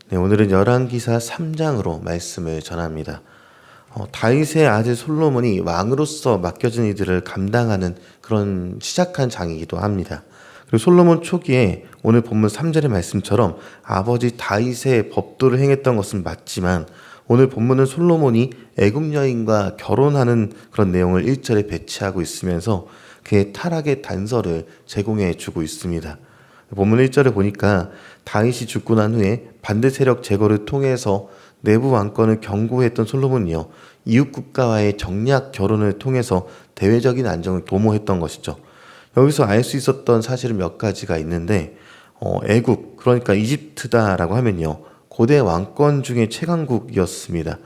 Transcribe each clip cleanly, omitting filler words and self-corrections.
네, 오늘은 열왕기사 3장으로 말씀을 전합니다. 다윗의 아들 솔로몬이 왕으로서 맡겨진 일들을 감당하는 그런 시작한 장이기도 합니다. 그리고 솔로몬 초기에 오늘 본문 3절의 말씀처럼 아버지 다윗의 법도를 행했던 것은 맞지만 오늘 본문은 솔로몬이 애굽 여인과 결혼하는 그런 내용을 1절에 배치하고 있으면서 그의 타락의 단서를 제공해 주고 있습니다. 본문 1절에 보니까 다윗이 죽고 난 후에 반대 세력 제거를 통해서 내부 왕권을 견고했던 솔로몬이요, 이웃 국가와의 정략 결혼을 통해서 대외적인 안정을 도모했던 것이죠. 여기서 알 수 있었던 사실은 몇 가지가 있는데, 애굽, 그러니까 이집트다라고 하면요, 고대 왕권 중에 최강국이었습니다.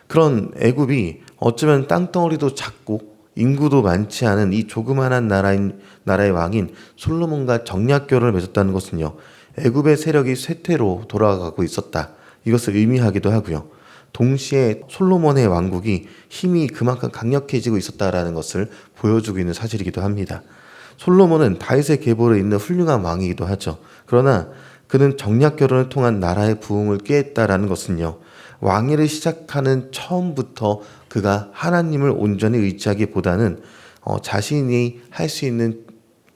그런 애굽이 어쩌면 땅덩어리도 작고 인구도 많지 않은 이 조그만한 나라의 왕인 솔로몬과 정략 결혼을 맺었다는 것은요, 애굽의 세력이 쇠퇴로 돌아가고 있었다, 이것을 의미하기도 하고요. 동시에 솔로몬의 왕국이 힘이 그만큼 강력해지고 있었다라는 것을 보여주고 있는 사실이기도 합니다. 솔로몬은 다윗의 계보를 잇는 훌륭한 왕이기도 하죠. 그러나 그는 정략 결혼을 통한 나라의 부흥을 꾀했다라는 것은요, 왕위를 시작하는 처음부터 그가 하나님을 온전히 의지하기보다는 자신이 할 수 있는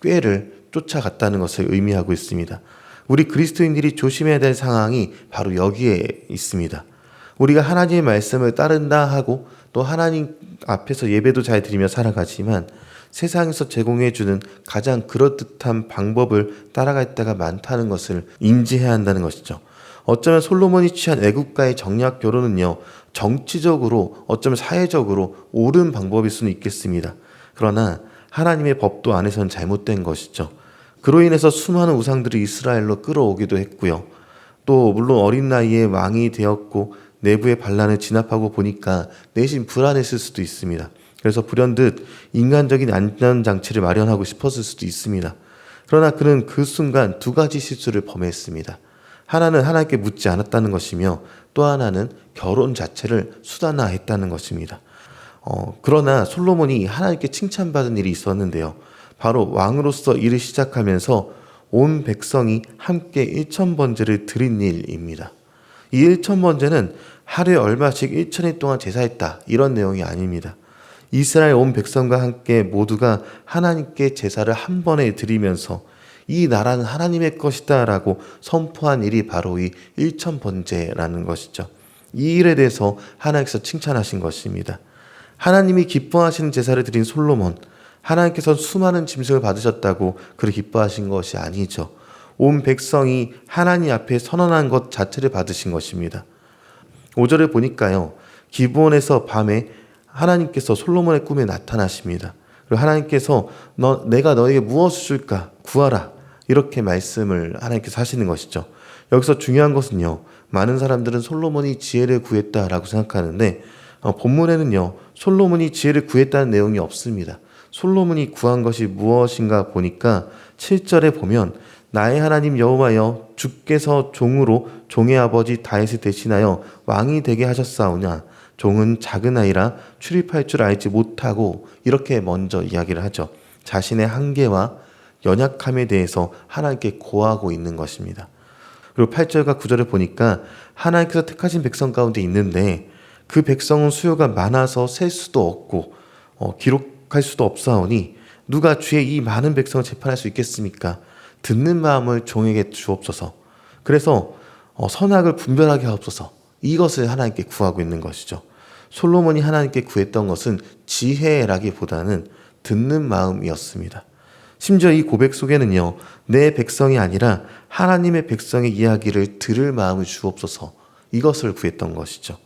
꾀를 쫓아갔다는 것을 의미하고 있습니다. 우리 그리스도인들이 조심해야 될 상황이 바로 여기에 있습니다. 우리가 하나님의 말씀을 따른다 하고 또 하나님 앞에서 예배도 잘 드리며 살아가지만 세상에서 제공해주는 가장 그럴듯한 방법을 따라갈 때가 많다는 것을 인지해야 한다는 것이죠. 어쩌면 솔로몬이 취한 애국과의 정략 결혼은요, 정치적으로 어쩌면 사회적으로 옳은 방법일 수는 있겠습니다. 그러나 하나님의 법도 안에서는 잘못된 것이죠. 그로 인해서 수많은 우상들이 이스라엘로 끌어오기도 했고요. 또 물론 어린 나이에 왕이 되었고 내부의 반란을 진압하고 보니까 내심 불안했을 수도 있습니다. 그래서 불현듯 인간적인 안전장치를 마련하고 싶었을 수도 있습니다. 그러나 그는 그 순간 두 가지 실수를 범했습니다. 하나는 하나님께 묻지 않았다는 것이며 또 하나는 결혼 자체를 수단화했다는 것입니다. 그러나 솔로몬이 하나님께 칭찬받은 일이 있었는데요. 바로 왕으로서 일을 시작하면서 온 백성이 함께 1,000번제를 드린 일입니다. 이 1,000번제는 하루에 얼마씩 1,000일 동안 제사했다, 이런 내용이 아닙니다. 이스라엘 온 백성과 함께 모두가 하나님께 제사를 한 번에 드리면서 이 나라는 하나님의 것이다 라고 선포한 일이 바로 이 1,000번제라는 것이죠. 이 일에 대해서 하나님께서 칭찬하신 것입니다. 하나님이 기뻐하시는 제사를 드린 솔로몬, 하나님께서 수많은 짐승을 받으셨다고 그를 기뻐하신 것이 아니죠. 온 백성이 하나님 앞에 선언한 것 자체를 받으신 것입니다. 5절을 보니까요, 기브온에서 밤에 하나님께서 솔로몬의 꿈에 나타나십니다. 그리고 하나님께서 내가 너에게 무엇을 줄까 구하라, 이렇게 말씀을 하나님께서 하시는 것이죠. 여기서 중요한 것은요, 많은 사람들은 솔로몬이 지혜를 구했다라고 생각하는데 본문에는요, 솔로몬이 지혜를 구했다는 내용이 없습니다. 솔로몬이 구한 것이 무엇인가 보니까 7절에 보면 나의 하나님 여호와여, 주께서 종으로 종의 아버지 다윗을 대신하여 왕이 되게 하셨사오냐, 종은 작은 아이라 출입할 줄 알지 못하고, 이렇게 먼저 이야기를 하죠. 자신의 한계와 연약함에 대해서 하나님께 고하고 있는 것입니다. 그리고 8절과 9절을 보니까 하나님께서 택하신 백성 가운데 있는데 그 백성은 수요가 많아서 셀 수도 없고 기록할 수도 없사오니 누가 주의 이 많은 백성을 재판할 수 있겠습니까? 듣는 마음을 종에게 주옵소서. 그래서 선악을 분별하게 하옵소서. 이것을 하나님께 구하고 있는 것이죠. 솔로몬이 하나님께 구했던 것은 지혜라기보다는 듣는 마음이었습니다. 심지어 이 고백 속에는요, 내 백성이 아니라 하나님의 백성의 이야기를 들을 마음을 주옵소서, 이것을 구했던 것이죠.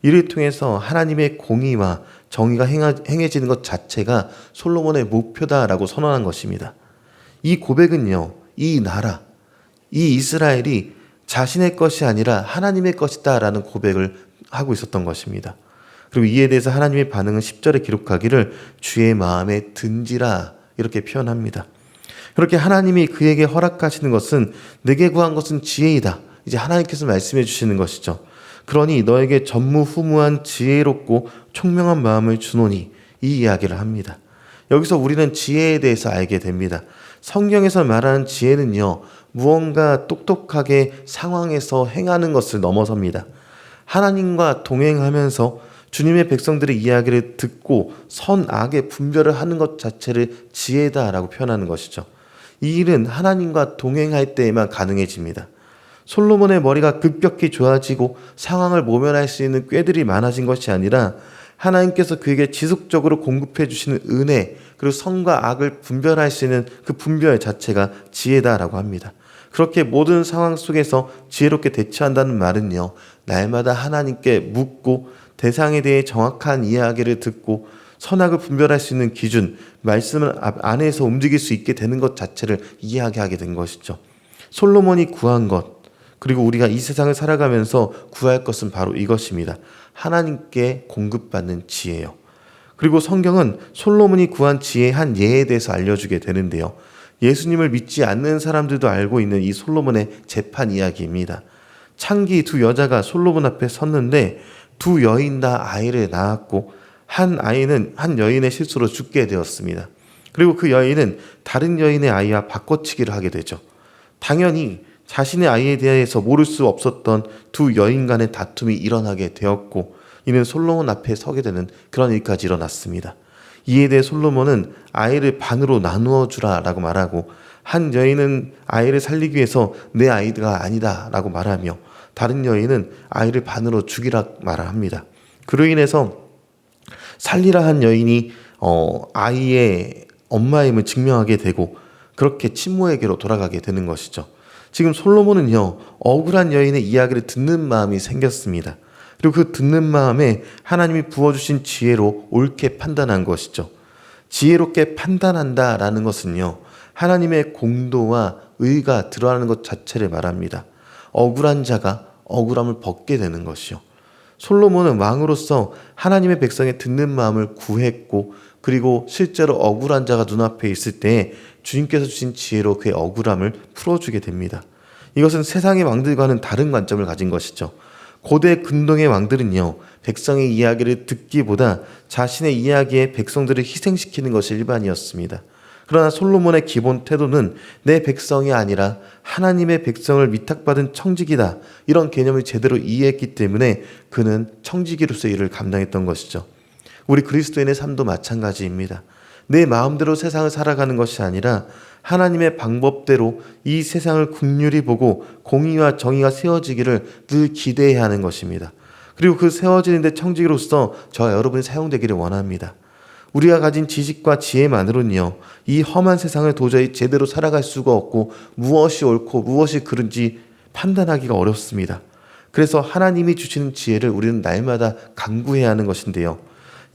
이를 통해서 하나님의 공의와 정의가 행해지는 것 자체가 솔로몬의 목표다라고 선언한 것입니다. 이 고백은요, 이 나라, 이 이스라엘이 자신의 것이 아니라 하나님의 것이다 라는 고백을 하고 있었던 것입니다. 그리고 이에 대해서 하나님의 반응은 10절에 기록하기를 주의 마음에 든지라, 이렇게 표현합니다. 그렇게 하나님이 그에게 허락하시는 것은 내게 구한 것은 지혜이다, 이제 하나님께서 말씀해 주시는 것이죠. 그러니 너에게 전무후무한 지혜롭고 총명한 마음을 주노니, 이 이야기를 합니다. 여기서 우리는 지혜에 대해서 알게 됩니다. 성경에서 말하는 지혜는요, 무언가 똑똑하게 상황에서 행하는 것을 넘어섭니다. 하나님과 동행하면서 주님의 백성들의 이야기를 듣고 선악의 분별을 하는 것 자체를 지혜다라고 표현하는 것이죠. 이 일은 하나님과 동행할 때에만 가능해집니다. 솔로몬의 머리가 급격히 좋아지고 상황을 모면할 수 있는 꾀들이 많아진 것이 아니라 하나님께서 그에게 지속적으로 공급해 주시는 은혜, 그리고 선과 악을 분별할 수 있는 그 분별 자체가 지혜다라고 합니다. 그렇게 모든 상황 속에서 지혜롭게 대처한다는 말은요, 날마다 하나님께 묻고 대상에 대해 정확한 이야기를 듣고 선악을 분별할 수 있는 기준, 말씀을 안에서 움직일 수 있게 되는 것 자체를 이야기하게 된 것이죠. 솔로몬이 구한 것, 그리고 우리가 이 세상을 살아가면서 구할 것은 바로 이것입니다. 하나님께 공급받는 지혜요. 그리고 성경은 솔로몬이 구한 지혜의 한 예에 대해서 알려주게 되는데요. 예수님을 믿지 않는 사람들도 알고 있는 이 솔로몬의 재판 이야기입니다. 창기 두 여자가 솔로몬 앞에 섰는데 두 여인 다 아이를 낳았고 한 여인의 실수로 죽게 되었습니다. 그리고 그 여인은 다른 여인의 아이와 바꿔치기를 하게 되죠. 당연히 자신의 아이에 대해서 모를 수 없었던 두 여인 간의 다툼이 일어나게 되었고 이는 솔로몬 앞에 서게 되는 그런 일까지 일어났습니다. 이에 대해 솔로몬은 아이를 반으로 나누어 주라라고 말하고 한 여인은 아이를 살리기 위해서 내 아이가 아니다라고 말하며 다른 여인은 아이를 반으로 죽이라 말합니다. 그로 인해서 살리라 한 여인이 아이의 엄마임을 증명하게 되고 그렇게 친모에게로 돌아가게 되는 것이죠. 지금 솔로몬은요, 억울한 여인의 이야기를 듣는 마음이 생겼습니다. 그리고 그 듣는 마음에 하나님이 부어주신 지혜로 옳게 판단한 것이죠. 지혜롭게 판단한다라는 것은요, 하나님의 공도와 의가 드러나는 것 자체를 말합니다. 억울한 자가 억울함을 벗게 되는 것이요. 솔로몬은 왕으로서 하나님의 백성의 듣는 마음을 구했고 그리고 실제로 억울한 자가 눈앞에 있을 때 주님께서 주신 지혜로 그의 억울함을 풀어주게 됩니다. 이것은 세상의 왕들과는 다른 관점을 가진 것이죠. 고대 근동의 왕들은요, 백성의 이야기를 듣기보다 자신의 이야기에 백성들을 희생시키는 것이 일반이었습니다. 그러나 솔로몬의 기본 태도는 내 백성이 아니라 하나님의 백성을 위탁받은 청지기다, 이런 개념을 제대로 이해했기 때문에 그는 청지기로서의 일을 감당했던 것이죠. 우리 그리스도인의 삶도 마찬가지입니다. 내 마음대로 세상을 살아가는 것이 아니라 하나님의 방법대로 이 세상을 긍휼히 보고 공의와 정의가 세워지기를 늘 기대해야 하는 것입니다. 그리고 그 세워지는 데 청지기로서 저와 여러분이 사용되기를 원합니다. 우리가 가진 지식과 지혜만으로는요, 이 험한 세상을 도저히 제대로 살아갈 수가 없고 무엇이 옳고 무엇이 그른지 판단하기가 어렵습니다. 그래서 하나님이 주시는 지혜를 우리는 날마다 간구해야 하는 것인데요.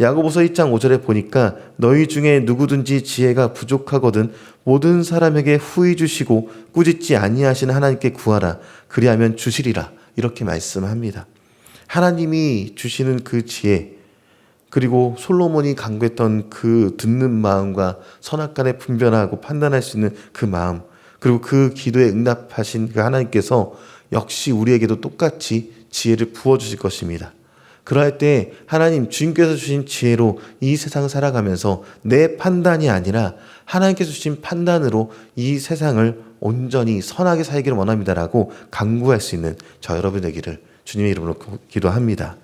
야고보서 1장 5절에 보니까 너희 중에 누구든지 지혜가 부족하거든 모든 사람에게 후히 주시고 꾸짖지 아니하시는 하나님께 구하라. 그리하면 주시리라. 이렇게 말씀합니다. 하나님이 주시는 그 지혜, 그리고 솔로몬이 간구했던 그 듣는 마음과 선악간에 분별하고 판단할 수 있는 그 마음, 그리고 그 기도에 응답하신 그 하나님께서 역시 우리에게도 똑같이 지혜를 부어주실 것입니다. 그럴 때 하나님 주님께서 주신 지혜로 이 세상을 살아가면서 내 판단이 아니라 하나님께서 주신 판단으로 이 세상을 온전히 선하게 살기를 원합니다라고 간구할 수 있는 저 여러분 되기를 주님의 이름으로 기도합니다.